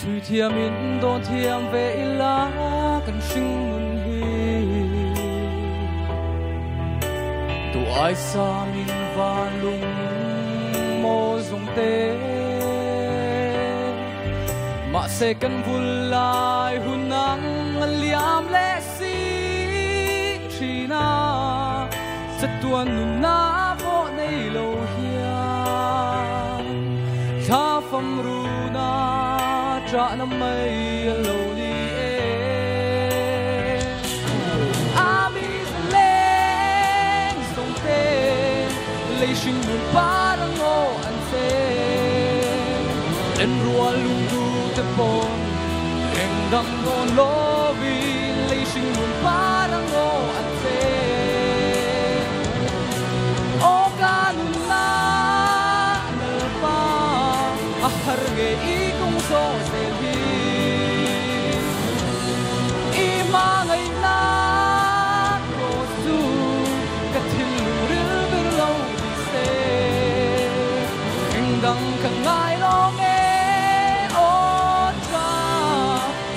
Sui thiam in don thiam ve la kan sing nun hi tu ai sa min van lung mo zong te ma se kan vul lai hun nang liam le si china tuan nun na vo nei lo hian tha fam ru na tra na mai lo li e ami leng song te lei sing mun parang o an se en rua lung du te pon eng dang non lo vi lei sing mun parang o an se harge I kung so se hi I mangai na ko su ka thil ril bir lo di se dang ka ngai lo nge o cha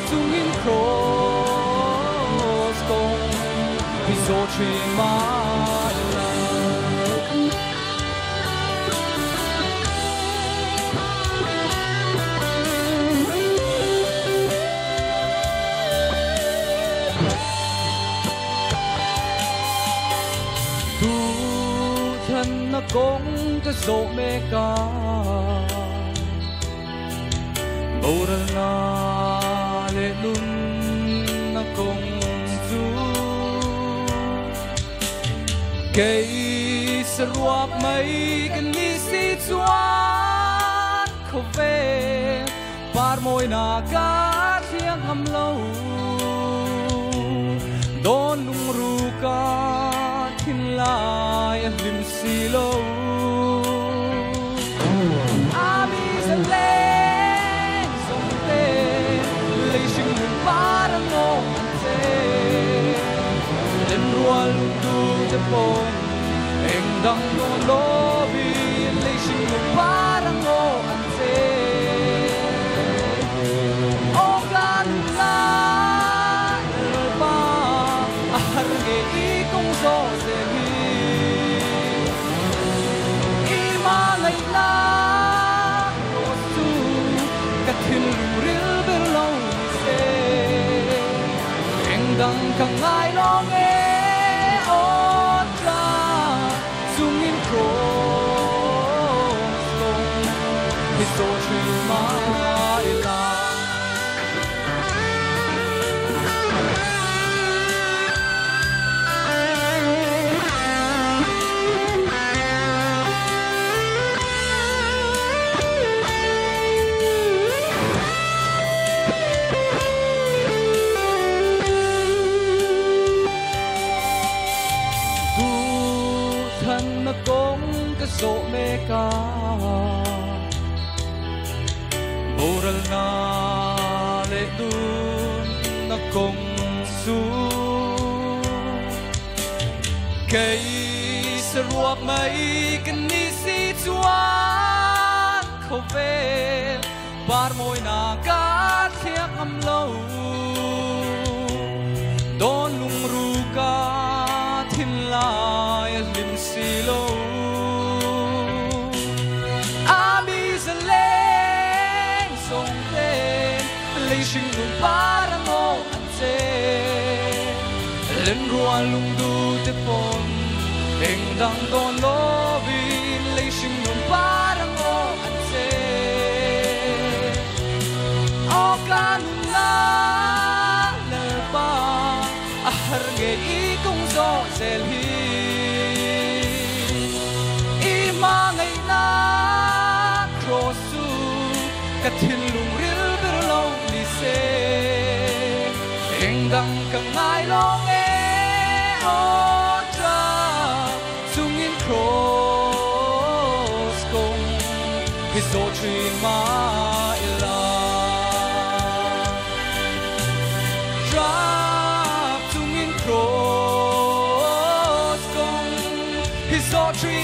sung in cross kong vi so chi ma kong ka so me ka Bora na le nun na kong su Kay sa ruap may kanisi chuan ko ve Par mo'y nagat siyang hamlaw Don nung ruka tinlay at limsilo Ami sa leng song te lay sing mun parang o an se Den rual du te pon eng dang no lobi lay sing mun parang o an se O ganla pa aharge I kong so se na ko tu ka thil ril ber lo se eng dang ka ngai lo nge o tra sung in cross kong hi so chi ma ila so me ka Moral na le dun na kong su Kay sa ruak may kanisi chuan ko ve Par mo'y nagat siyak amlaw Don lung ruka tinlay at limsilo Sing nun parang o an se Len ruan lung du te pon Eng dang don lobi Lay sing nun parang o an se O kanun na ler pa Aharge I kong so sel hi I mangay na cross su Katil lung ril ber lo se eng dang ka ngai lo nge o tra sung in cross kong hi so chi ma ila drop sung in cross kong hi so chi